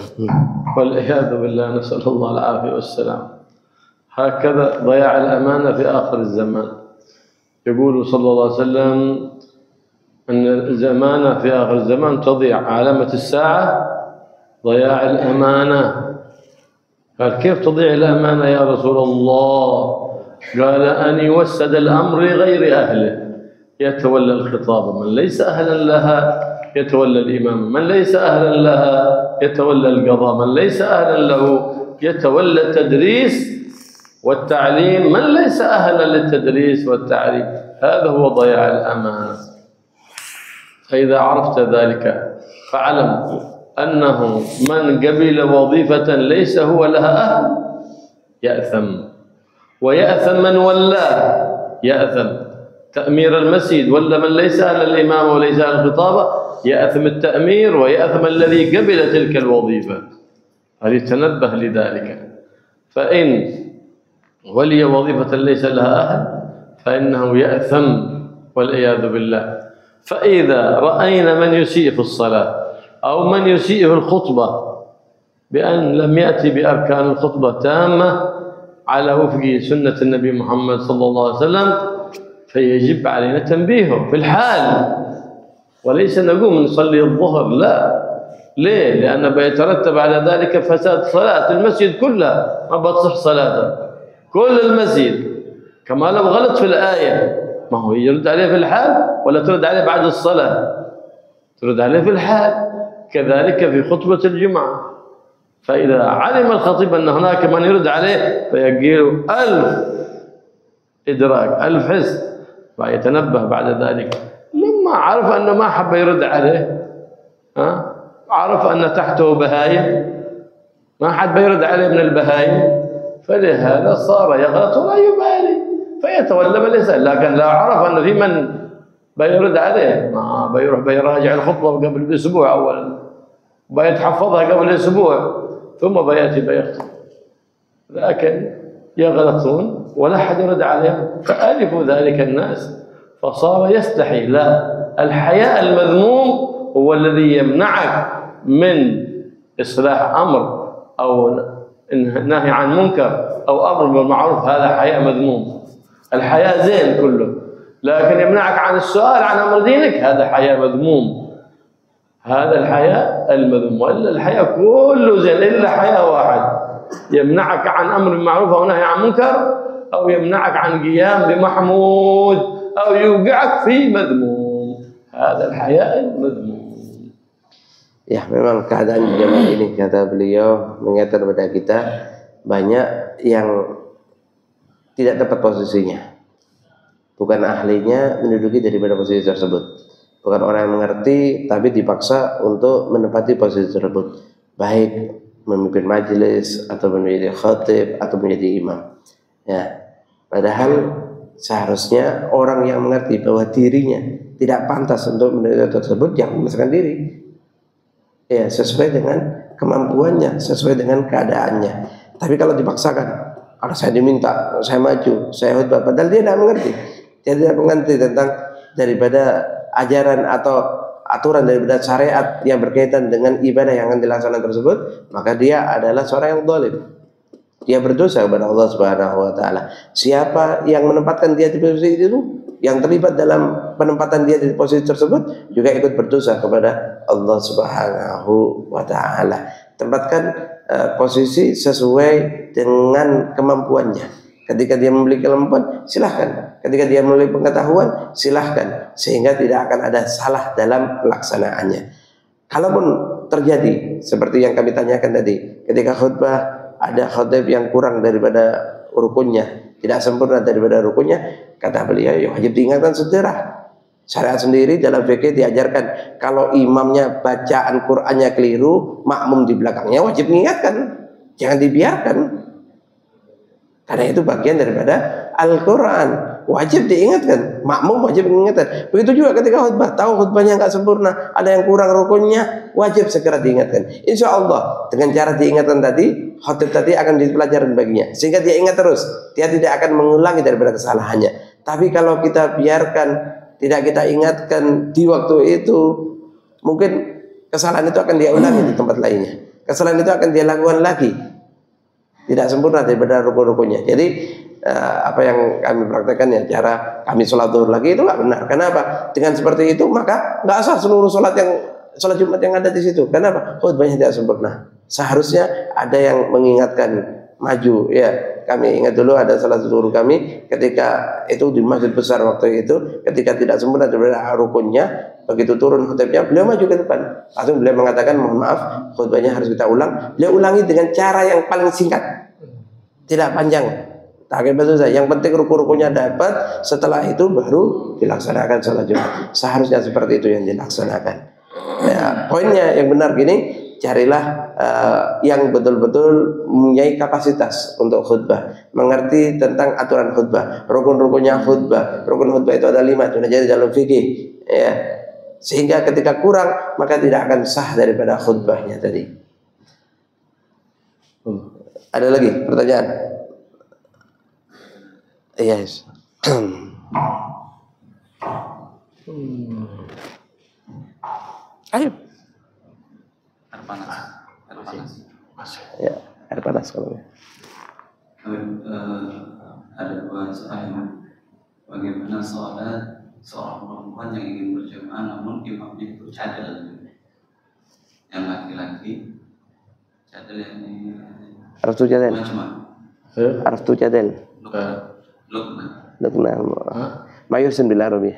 والعياذ بالله، نسأل الله العافية والسلام. هكذا ضياع الأمانة في آخر الزمان. يقول صلى الله عليه وسلم أن الزمانة في آخر الزمان تضيع، علامة الساعة ضياع الأمانة. قال كيف تضيع الأمانة يا رسول الله؟ قال أن يوسد الأمر لغير أهله، يتولى الخطاب من ليس أهلا لها يتولى الإمام، من ليس أهلا لها يتولى القضاء، من ليس أهلا له يتولى التدريس والتعليم، من ليس أهلا للتدريس والتعليم. هذا هو ضياع الأمانة. فإذا عرفت ذلك فاعلم أنه من قبل وظيفة ليس هو لها أهل يأثم، ويأثم من ولاه يأثم. تأمير المسجد ولا من ليس أهل الإمام وليس أهل الخطابة يأثم التأمير، ويأثم الذي قبل تلك الوظيفة. هذه تنبه لذلك. فإن ولي وظيفة ليس لها أهل فإنه يأثم والعياذ بالله. فإذا رأينا من يسيء في الصلاة أو من يسيء في الخطبة بأن لم يأتي بأركان الخطبة تامة على وفق سنة النبي محمد صلى الله عليه وسلم، فيجب علينا تنبيهه في الحال، وليس نقوم نصلي الظهر. لا، ليه؟ لأنه بيترتب على ذلك فساد صلاة المسجد كلها، ما بتصح صلاته كل المسجد. كما لو غلط في الآية، ما هو يرد عليه في الحال ولا ترد عليه بعد الصلاة؟ ترد عليه في الحال. كذلك في خطبة الجمعة، فإذا علم الخطيب أن هناك من يرد عليه فيقيله 1000 إدراك، 1000 حس، فيتنبه بعد ذلك. لما عرف أنه ما حب يرد عليه، عرف أن تحته بهايم، ما حد بيرد عليه من البهايم، فلهذا صار يغلط ولا يبالي فيتولى من يسأل. لكن لو عرف أنه في من بيرد عليه، ما بيروح بيراجع الخطبة قبل بأسبوع أولا، بيتحفظها قبل أسبوع، ثم بيأتي بيخطب. لكن يغلطون ولا حد يرد عليهم، فألفوا ذلك الناس فصار يستحي. لا، الحياء المذموم هو الذي يمنعك من إصلاح أمر أو نهي عن منكر أو أمر بالمعروف. هذا حياء مذموم. الحياء زين كله، لكن يمنعك عن السؤال عن أمر دينك، هذا حياء مذموم. هذا الحياء المذموم. وإلا الحياء كله زين إلا حياء واحد، يمنعك عن أمر بالمعروف أو نهي عن منكر، أو يمنعك عن قيام بمحمود، أو يوقعك في مذموم. هذا الحياء المذموم. Ya, memang keadaan zaman ini, kata beliau, mengingatkan kepada kita, banyak yang tidak tepat posisinya, bukan ahlinya menduduki daripada posisi tersebut, bukan orang yang mengerti tapi dipaksa untuk menempati posisi tersebut, baik memimpin majelis atau menjadi khatib atau menjadi imam. Ya, padahal seharusnya orang yang mengerti bahwa dirinya tidak pantas untuk menjadi tersebut, yang memaksakan diri. Ya, sesuai dengan kemampuannya, sesuai dengan keadaannya. Tapi kalau dipaksakan, kalau saya diminta, saya maju, saya khutbah, padahal dia tidak mengerti, dia tidak mengerti tentang daripada ajaran atau aturan daripada syariat yang berkaitan dengan ibadah yang akan dilaksanakan tersebut, maka dia adalah seorang yang zalim. Dia berdosa kepada Allah Subhanahu wa taala. Siapa yang menempatkan dia di posisi itu, yang terlibat dalam penempatan dia di posisi tersebut, juga ikut berdosa kepada Allah Subhanahu wa taala. Tempatkan posisi sesuai dengan kemampuannya. Ketika dia memiliki kemampuan, silahkan. Ketika dia memiliki pengetahuan, silahkan. Sehingga tidak akan ada salah dalam pelaksanaannya. Kalaupun terjadi seperti yang kami tanyakan tadi, ketika khutbah ada khatib yang kurang daripada rukunnya, tidak sempurna daripada rukunnya, kata beliau, ya wajib diingatkan segera. Syariat sendiri dalam fikih diajarkan, kalau imamnya bacaan Qur'annya keliru, makmum di belakangnya wajib mengingatkan, jangan dibiarkan. Karena itu bagian daripada Al-Quran. wajib diingatkan, makmum wajib diingatkan. Begitu juga ketika khutbah, tahu khutbahnya nggak sempurna, ada yang kurang rukunnya, wajib segera diingatkan. Insya Allah dengan cara diingatkan tadi, khutbah tadi akan jadi pelajaran baginya, sehingga dia ingat terus, dia tidak akan mengulangi daripada kesalahannya. Tapi kalau kita biarkan, tidak kita ingatkan di waktu itu, mungkin kesalahan itu akan dia ulangi di tempat lainnya. Kesalahan itu akan dia lakukan lagi, tidak sempurna daripada rukun-rukunnya. Jadi apa yang kami praktekkan ya, cara kami sholat zuhur lagi itu nggak benar. Kenapa? Dengan seperti itu maka nggak sah seluruh sholat Jumat yang ada di situ. Kenapa? Khutbahnya tidak sempurna. Seharusnya ada yang mengingatkan maju. Ya, kami ingat dulu ada salah satu guru kami ketika itu di masjid besar waktu itu, ketika tidak sempurna daripada rukunnya, begitu turun khutbahnya beliau maju ke depan. Langsung beliau mengatakan, mohon maaf, khutbahnya harus kita ulang. Beliau ulangi dengan cara yang paling singkat, tidak panjang. Yang penting ruku-rukunya dapat, setelah itu baru dilaksanakan sholat Jumat. Seharusnya seperti itu yang dilaksanakan. Ya, poinnya yang benar gini, carilah yang betul-betul mempunyai kapasitas untuk khutbah, mengerti tentang aturan khutbah, rukun-rukunnya khutbah. Rukun khutbah itu ada 5, sudah jadi dalam fikih. Ya, sehingga ketika kurang maka tidak akan sah daripada khutbahnya tadi. Ada lagi pertanyaan? Yes. Ayo. Air panas. Ya, air panas kalau ada dua soal. Bagaimana sholat seorang perempuan yang ingin berjamaah namun imamnya itu cadel, yang laki-laki cadel yang ini. Araf tu cadel. Araf tu cadel. Lukna. Mayusin bil Arabi.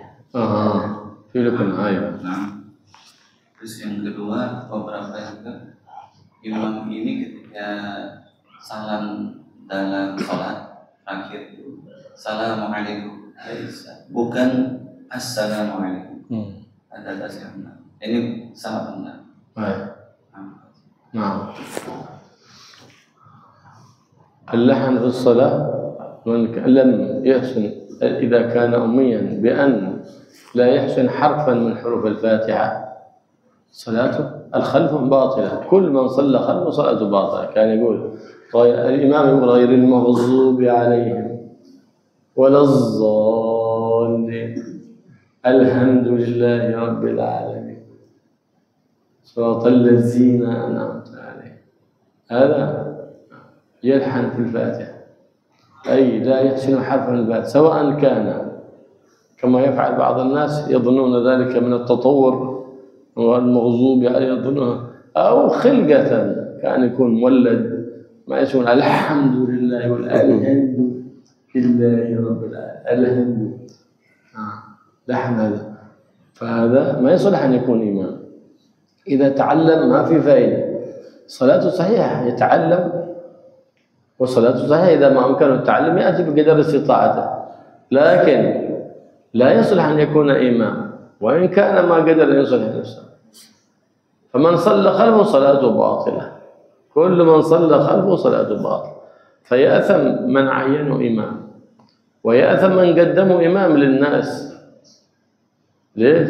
Fi lukna, ayo. Nah, terus yang kedua, beberapa yang imam ini ketika salam dalam sholat terakhir itu Assalamualaikum, bukan Assalamualaikum. Ada tasnya. Ini sangat benar. Baik. Nah. اللحن في الصلاة من لم يحسن إذا كان أميا بأن لا يحسن حرفا من حروف الفاتحة صلاته الخلف باطلة. كل من صلى خلفه صلاته باطلة. كان يقول الإمام يقول غير المغضوب عليهم ولا الضالين الحمد لله رب العالمين صراط الذين أنعمت عليهم. هذا يلحن في الفاتحة، أي لا يحسن حرفا الفاتحة، سواء كان كما يفعل بعض الناس يظنون ذلك من التطور والمغضوب عليه يظنونه، أو خلقة كان يكون مولد ما يسمون الحمد لله والحمد لله رب العالمين الحمد لحن هذا، فهذا ما يصلح أن يكون إمام. إذا تعلم ما في فائدة، صلاته صحيحة، يتعلم وصلاته صحيحة إذا ما أمكنه التعلم يأتي بقدر استطاعته، لكن لا يصلح أن يكون إمام وإن كان ما قدر أن يصلح نفسه. فمن صلى خلفه صلاته باطلة، كل من صلى خلفه صلاته باطلة. فيأثم من عينه إمام ويأثم من قدمه إمام للناس. ليش؟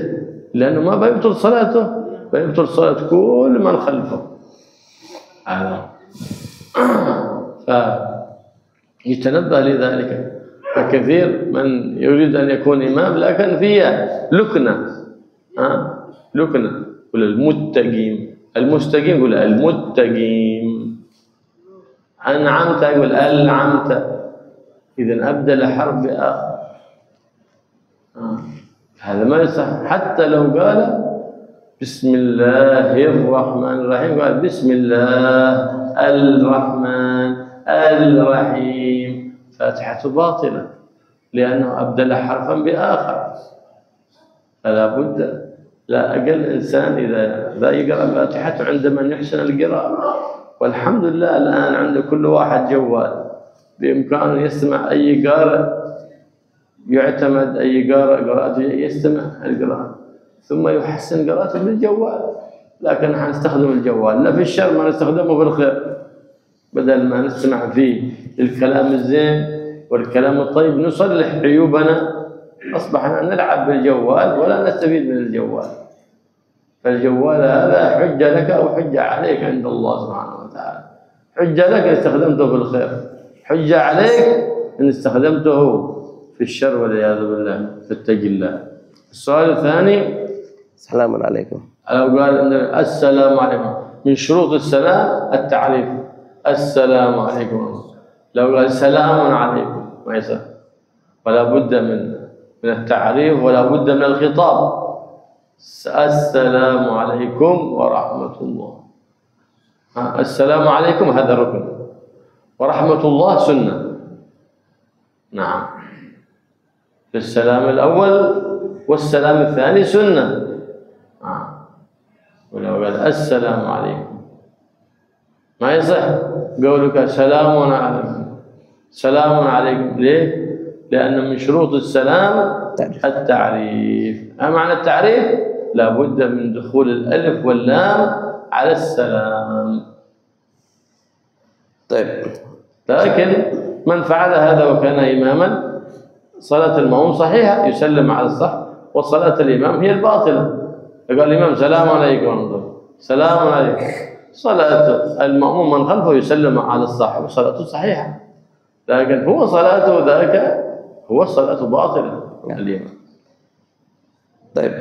لأنه ما بيبطل صلاته، بيبطل صلاة كل من خلفه. فيتنبه لذلك. فكثير من يريد أن يكون إمام لكن فيها لكنة، لكنة. يقول المتقيم، المستقيم يقول المتقيم، أنعمت يقول ألعمت. إذن أبدل حرف بآخر، هذا ما يصح. حتى لو قال بسم الله الرحمن الرحيم قال بسم الله الرحمن الرحيم، فاتحة باطلة لأنه أبدل حرفا بآخر. فلا بد، لا أقل إنسان إذا لا يقرأ فاتحته عند من يحسن القراءة. والحمد لله الآن عند كل واحد جوال بإمكانه يستمع أي قارئ، يعتمد أي قارئ قراءته يستمع القراءة ثم يحسن قراءته بالجوال. لكن نحن نستخدم الجوال لا في الشر ما نستخدمه في الخير، بدل ما نستمع فيه الكلام الزين والكلام الطيب نصلح عيوبنا، أصبحنا نلعب بالجوال ولا نستفيد من الجوال. فالجوال هذا حجة لك أو حجة عليك عند الله سبحانه وتعالى. حجة لك إن استخدمته في الخير، حجة عليك إن استخدمته في الشر والعياذ بالله، فاتق الله. السؤال الثاني، السلام عليكم. لو قال السلام عليكم، من شروط السلام التعريف، السلام عليكم. لو قال سلام عليكم ما يصح، ولا بد من التعريف ولا بد من الخطاب. السلام عليكم ورحمة الله. السلام عليكم هذا ركن، ورحمة الله سنة. نعم، في السلام الأول والسلام الثاني سنة. ولو قال السلام عليكم ما يصح قولك سلام عليكم. سلام عليكم ليه؟ لأن من شروط السلام التعريف. معنى التعريف لا بد من دخول الألف واللام على السلام. طيب، لكن من فعل هذا وكان إماما صلاة المأموم صحيحة، يسلم على الصح، وصلاة الإمام هي الباطلة. فقال الإمام سلام عليكم ورحمة الله، سلام عليكم. صلاة المأموم من خلفه يسلم على الصح وصلاته صحيحة، لكن هو صلاته ذاك هو صلاة باطلة الإمام. طيب،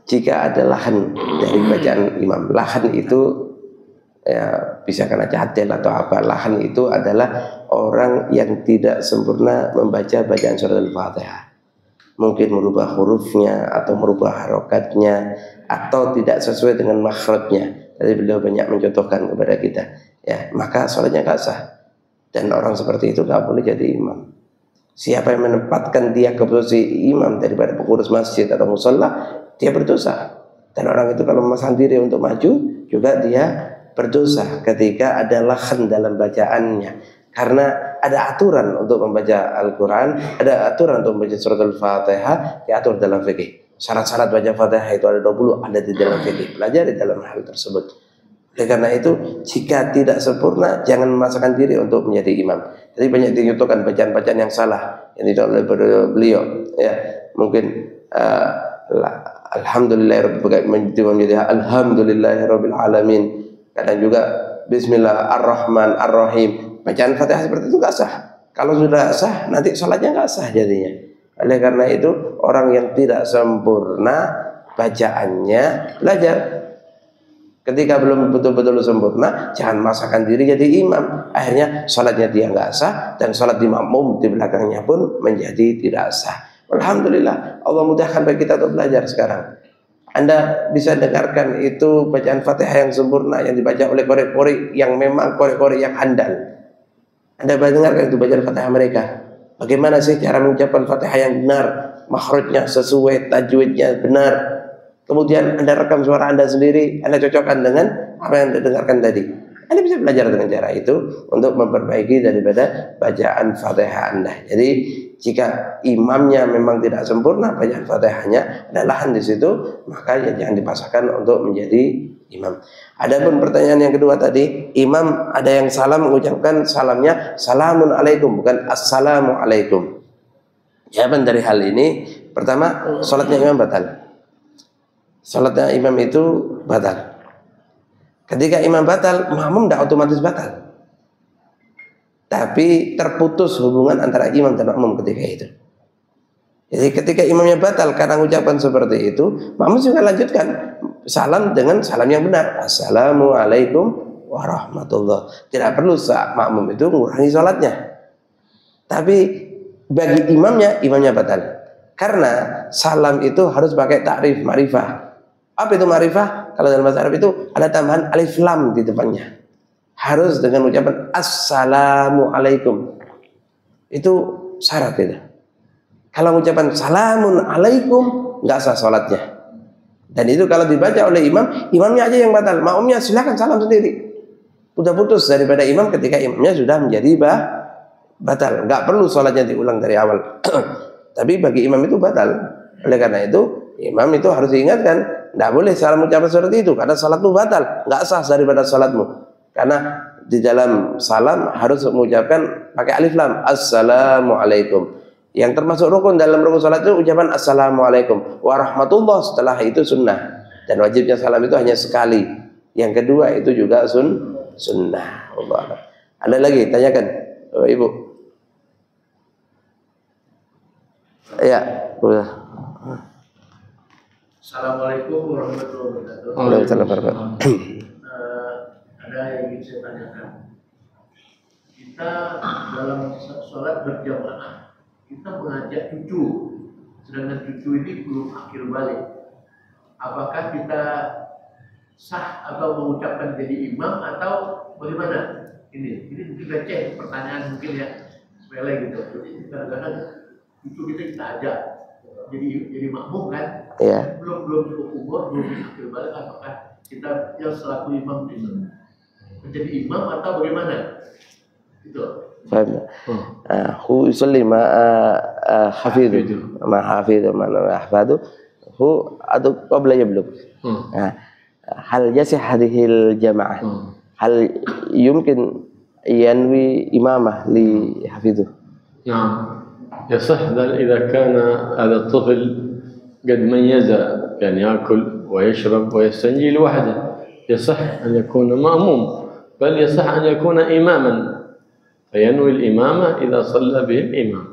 jika ada lahan dari bacaan imam, lahan itu ya bisa karena cadel atau apa, lahan itu adalah orang yang tidak sempurna membaca bacaan surat Al-Fatihah, mungkin merubah hurufnya atau merubah harokatnya atau tidak sesuai dengan makhrajnya. Tadi beliau banyak mencontohkan kepada kita, ya, maka sholatnya nggak sah, dan orang seperti itu nggak boleh jadi imam. Siapa yang menempatkan dia ke posisi imam daripada pengurus masjid atau musalla, dia berdosa. Dan orang itu kalau memasang diri untuk maju juga dia berdosa ketika ada lahan dalam bacaannya. Karena ada aturan untuk membaca Al-Quran, ada aturan untuk membaca surat Al-Fatihah, diatur dalam fikih. Syarat-syarat baca Fatihah itu ada 20, ada di dalam fikih. Pelajari dalam hal tersebut. Oleh karena itu, jika tidak sempurna, jangan memaksakan diri untuk menjadi imam. Jadi banyak dinyatakan bacaan-bacaan yang salah yang tidak oleh beliau. Ya, mungkin Alhamdulillahirabbil alamin. Kadang juga Bismillahirrahmanirrahim. Bacaan Fatihah seperti itu nggak sah. Kalau sudah sah, nanti sholatnya nggak sah jadinya. Oleh karena itu, orang yang tidak sempurna bacaannya, belajar. Ketika belum betul-betul sempurna, jangan maksakan diri jadi imam. Akhirnya sholatnya dia nggak sah, dan sholat di makmum di belakangnya pun menjadi tidak sah. Alhamdulillah, Allah mudahkan bagi kita untuk belajar sekarang. Anda bisa dengarkan itu bacaan Fatihah yang sempurna yang dibaca oleh qori-qori yang memang qori-qori yang handal. Anda dengarkan itu bacaan Fatihah mereka. Bagaimana sih cara mengucapkan Fatihah yang benar, makhrajnya sesuai, tajwidnya benar. Kemudian Anda rekam suara Anda sendiri, Anda cocokkan dengan apa yang Anda dengarkan tadi. Anda bisa belajar dengan cara itu untuk memperbaiki daripada bacaan Fatihah Anda. Jadi jika imamnya memang tidak sempurna bacaan Fatihahnya, ada lahan di situ, maka ya jangan dipaksakan untuk menjadi imam. Adapun pertanyaan yang kedua tadi, imam ada yang salam mengucapkan salamnya salamun alaikum, bukan assalamu alaikum. Jawaban dari hal ini, pertama, salatnya imam batal. Salatnya imam itu batal. Ketika imam batal, makmum tidak otomatis batal. Tapi terputus hubungan antara imam dan makmum ketika itu. Jadi ketika imamnya batal karena ucapan seperti itu, makmum juga lanjutkan salam dengan salam yang benar. Assalamualaikum warahmatullahi. Tidak perlu makmum itu mengurangi salatnya. Tapi bagi imamnya batal. Karena salam itu harus pakai takrif ma'rifah. Apa itu ma'rifah? Kalau dalam bahasa Arab itu ada tambahan alif lam di depannya. Harus dengan ucapan assalamualaikum. Itu syarat itu. Kalau ucapan salamun alaikum, nggak sah salatnya. Dan itu kalau dibaca oleh imamnya aja yang batal. Makmumnya silakan salam sendiri. Udah putus daripada imam ketika imamnya sudah menjadi batal. Nggak perlu salatnya diulang dari awal. Tapi bagi imam itu batal. Oleh karena itu, imam itu harus diingatkan. Tidak boleh salam ucapan seperti itu karena salatmu batal, nggak sah daripada salatmu. Karena di dalam salam harus mengucapkan pakai alif lam, assalamualaikum. Yang termasuk rukun dalam rukun salat itu ucapan assalamualaikum warahmatullah, setelah itu sunnah. Dan wajibnya salam itu hanya sekali. Yang kedua itu juga sunnah. Allah. Ada lagi? Tanyakan, Bapak Ibu. Ya, boleh. Assalamualaikum warahmatullahi wabarakatuh. Waalaikumsalam warahmatullahi wabarakatuh. Ada yang ingin saya tanyakan. Kita dalam sholat berjamaah, kita mengajak cucu, sedangkan cucu ini belum akil balik. Apakah kita sah atau mengucapkan jadi imam atau bagaimana? Ini mungkin receh pertanyaan mungkin ya, sepele gitu. Jadi kadang-kadang cucu kita ajak jadi makmum kan? Iya. Belum cukup umur, belum akil balik, apakah kita yang selaku imam itu menjadi imam atau bagaimana? Itu. Faham. Hu yusalli ma hafidhu ma hafidhu ma hafadhu hu adu qabla yablugh. Hal yasih hadhil jamaah. Hal yumkin yanwi imamah li hafidhu. نعم يصح إذا كان هذا الطفل قد ميز كان يأكل ويشرب ويستنجي لوحده يصح أن يكون مأموم بل يصح أن يكون إماما فينوي الإمامة إذا صلى به الإمام.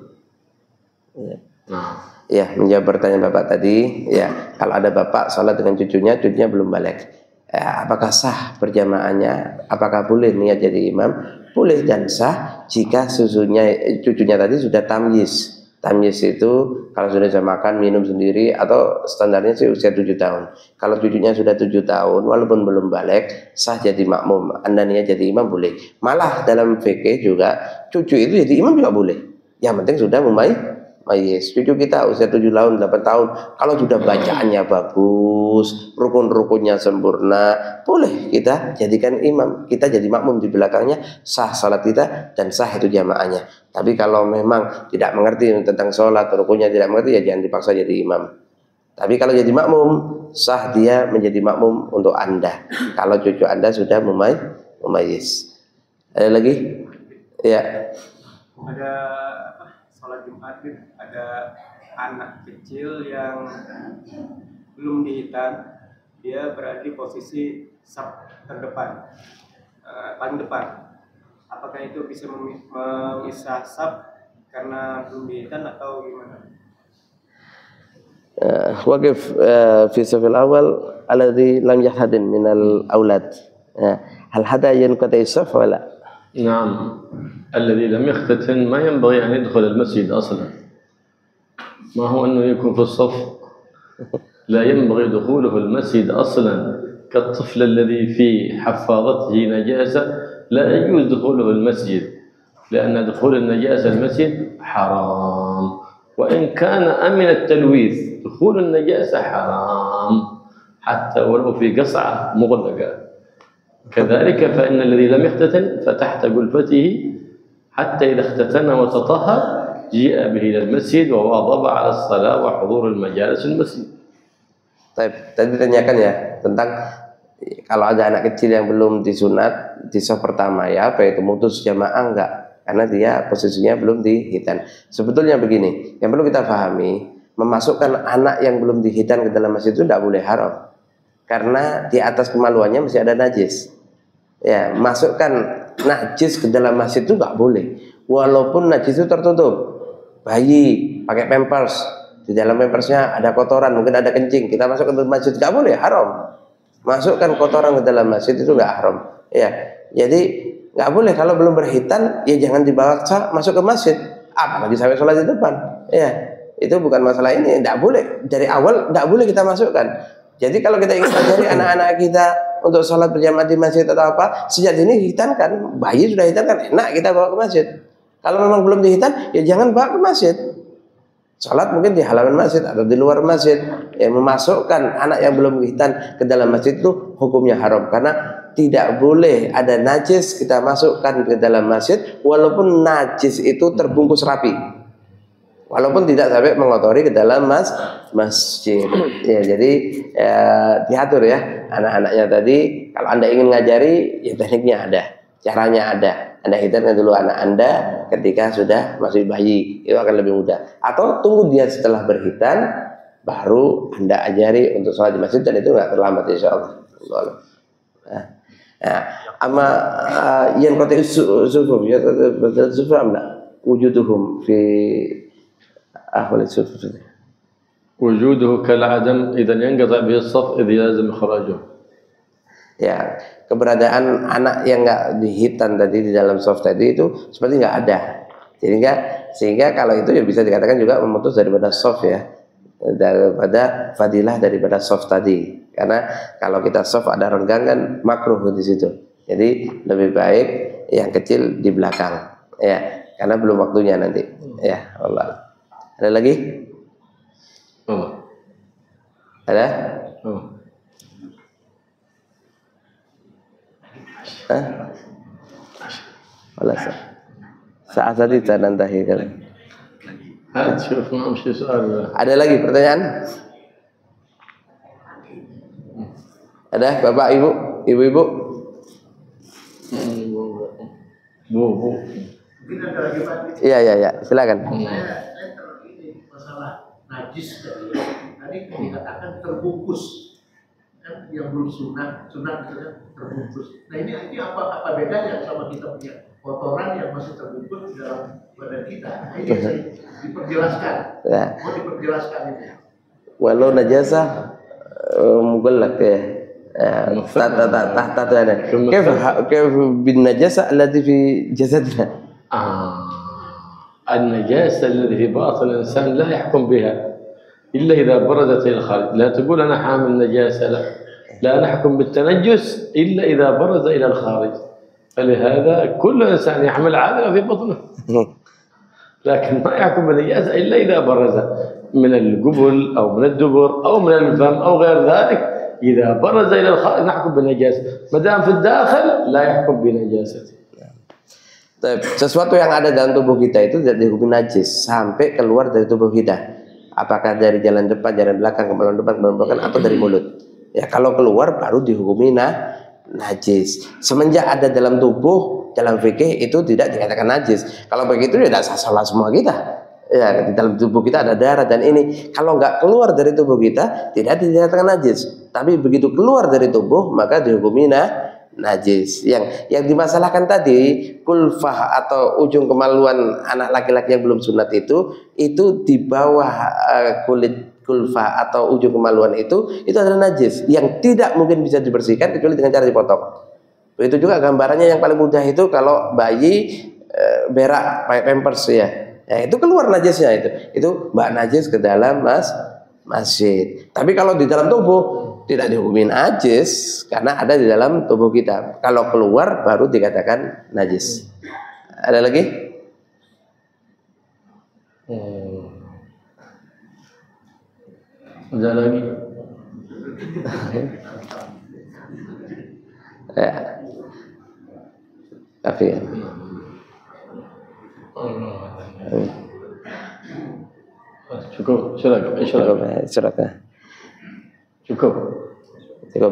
نعم. Ya, menjawab pertanyaan Bapak tadi, ya, kalau ada Bapak sholat dengan cucunya belum balik, apakah sah berjamaahnya? Apakah boleh niat jadi imam? Boleh dan sah jika cucunya tadi sudah tamyiz. Tamyiz itu kalau sudah bisa makan, minum sendiri, atau standarnya sih usia 7 tahun. Kalau cucunya sudah 7 tahun, walaupun belum balik, sah jadi makmum. Anda niat jadi imam boleh. Malah dalam fikih juga, cucu itu jadi imam juga boleh. Yang penting sudah Mayis. Cucu kita usia 7 tahun, 8 tahun, kalau sudah bacaannya bagus, rukun-rukunnya sempurna, boleh kita jadikan imam, kita jadi makmum di belakangnya, sah salat kita dan sah itu jamaahnya. Tapi kalau memang tidak mengerti tentang sholat, rukunnya tidak mengerti, ya jangan dipaksa jadi imam. Tapi kalau jadi makmum, sah dia menjadi makmum untuk Anda. Kalau cucu Anda sudah mumayyiz. Ada lagi? Ya. Ada sholat Jumat, ada anak kecil yang belum dihitan, dia berada di posisi saf terdepan, paling depan. Apakah itu bisa memisah saf karena belum dihitan atau gimana? Waqif fi safil awal alladhi lam yahdin min al-aulad. Hal hada yanqati saf wala? نعم الذي لم يختتن ما ينبغي أن يدخل المسجد أصلا ما هو أنه يكون في الصف لا ينبغي دخوله المسجد أصلا كالطفل الذي في حفاظته نجاسة لا يجوز دخوله المسجد لأن دخول النجاسة المسجد حرام وإن كان أمن التلويث دخول النجاسة حرام حتى ولو في قصعة مغلقة كذلك فإن الذي لم يختتن فتحت غلفته حتى إذا اختتن وتطهر جيء به إلى المسجد وواظب على الصلاة وحضور المجالس المسجد. Tadi tanyakan ya tentang kalau ada anak kecil yang belum disunat di saf pertama, ya apa itu mutus jamaah enggak? Karena dia posisinya belum dihitan. Sebetulnya begini, yang perlu kita pahami, memasukkan anak yang belum dihitan ke dalam masjid itu tidak boleh, haram. Karena di atas kemaluannya masih ada najis. Ya, masukkan najis ke dalam masjid itu nggak boleh. Walaupun najis itu tertutup. Bayi pakai pampers, di dalam pampersnya ada kotoran, mungkin ada kencing, kita masuk ke dalam masjid nggak boleh, haram. Masukkan kotoran ke dalam masjid itu nggak haram. Ya, jadi nggak boleh kalau belum berhitan, ya jangan dibawa masuk ke masjid. Apalagi sampai sholat di depan. Ya, itu bukan masalah ini, nggak boleh. Dari awal nggak boleh kita masukkan. Jadi kalau kita ingin mengajari anak-anak kita untuk sholat berjamaah di masjid atau apa, sejak ini dihitankan, bayi sudah hitankan, enak kita bawa ke masjid. Kalau memang belum dihitan, ya jangan bawa ke masjid. Sholat mungkin di halaman masjid atau di luar masjid. Ya, memasukkan anak yang belum dihitan ke dalam masjid itu hukumnya haram. Karena tidak boleh ada najis kita masukkan ke dalam masjid, walaupun najis itu terbungkus rapi. walaupun tidak sampai mengotori ke dalam masjid. Ya, jadi diatur ya anak-anaknya tadi. Kalau Anda ingin ngajari, ya tekniknya ada, caranya ada. Anda hitamkan dulu anak Anda ketika sudah masih bayi, itu akan lebih mudah. Atau tunggu dia setelah berhitan, baru Anda ajari untuk sholat di masjid, dan itu nggak terlambat insya Allah. Nah, ama yang kata sufuf ya sufuf amna wujuduhum fi ahwal sufuf. وجوده كالعدم إذا ينقطع به الصف إذ لازم إخراجه. Ya, keberadaan anak yang nggak dihitan tadi di dalam soft tadi itu seperti nggak ada. Sehingga kalau itu ya bisa dikatakan juga memutus daripada soft ya, daripada fadilah daripada soft tadi. Karena kalau kita soft ada renggang kan makruh di situ. Jadi lebih baik yang kecil di belakang ya, karena belum waktunya nanti ya. Allah. Ada lagi? Ada? خلاص saat tadi kita nanti kan. Ada lagi pertanyaan? Ada Bapak Ibu, Ibu-ibu? Bu. Iya, silakan. Masalah najis tadi dikatakan terbungkus. Kan yang belum sunat itu kan terbungkus. Nah ini apa bedanya sama kita punya kotoran yang masih terbungkus di dalam badan kita? Nah, ini diperjelaskan. Ya. Mau diperjelaskan ini. Walau najasa mugallaq ya. كيف بالنجاسة التي في جسدنا؟ النجاسة التي في باطن الإنسان لا يحكم بها إلا إذا بردت إلى الخارج. لا تقول أنا حامل نجاسة، لا نحكم بالتنجس إلا إذا برز إلى الخارج. فلهذا كل إنسان يحمل عادة في بطنه، لكن ما يحكم بالنجاسة إلا إذا برز من القبل أو من الدبر أو من الفم أو غير ذلك. إذا برز إلى الخارج نحكم بالنجاسة، ما دام في الداخل لا يحكم بنجاسته. Sesuatu yang ada dalam tubuh kita itu tidak dihukumi najis sampai keluar dari tubuh kita. Apakah dari jalan depan, jalan belakang, kemaluan depan, kemaluan belakang, atau dari mulut. Ya, kalau keluar baru dihukumi najis. Semenjak ada dalam tubuh, dalam fikih itu tidak dikatakan najis. Kalau begitu ya tidak salah semua kita. Ya, di dalam tubuh kita ada darah dan ini. Kalau nggak keluar dari tubuh kita, tidak dikatakan najis. Tapi begitu keluar dari tubuh, maka dihukumi najis. Yang dimasalahkan tadi kulfah atau ujung kemaluan anak laki-laki yang belum sunat itu di bawah kulit kulfah atau ujung kemaluan itu adalah najis yang tidak mungkin bisa dibersihkan kecuali dengan cara dipotong. Begitu juga gambarannya yang paling mudah itu kalau bayi berak pakai pampers ya. Ya, itu keluar najisnya itu mbak najis ke dalam masjid. Tapi kalau di dalam tubuh tidak dihukumi najis karena ada di dalam tubuh kita. Kalau keluar baru dikatakan najis. Ada lagi? Ada lagi? Ya. Tapi ya. Cukup, silakan. Cukup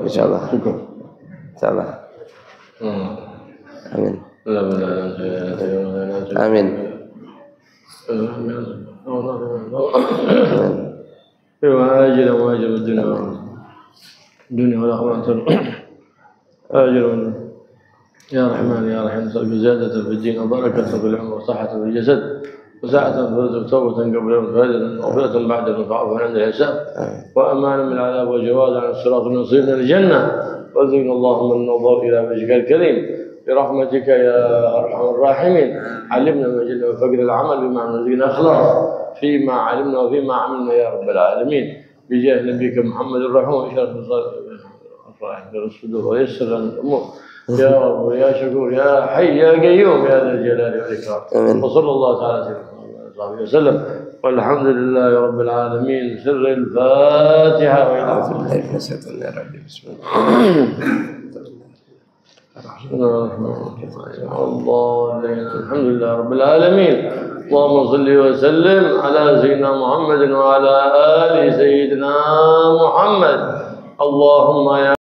insyaallah. Insyaallah. Amin. Amin. وآجل وآجل الدنيا والآخرة آجل يا رحمن يا رحيم نسألك زيادة في الدين وبركة في العمر وصحة في الجسد وساعة في الرزق توبة قبل يوم فائدة وغفرة بعد الرفع عند الحساب وأمانا من العذاب وجواز عن الصراط ونصير الجنة وارزقنا اللهم النظر إلى وجهك الكريم برحمتك يا أرحم الراحمين. علمنا ما جئنا وفقر العمل بما رزقنا إخلاص فيما علمنا وفيما عملنا يا رب العالمين بجاه نبيك محمد الرحمن اشرف الصدور ويسر الأمور يا رب يا شكور يا حي يا قيوم يا ذا الجلال والإكرام. وصلى الله تعالى عليه وسلم والحمد لله رب العالمين. سر الفاتحة وإلى الله الحمد لله رب العالمين. اللهم صل وسلم على سيدنا محمد وعلى آل سيدنا محمد. اللهم يا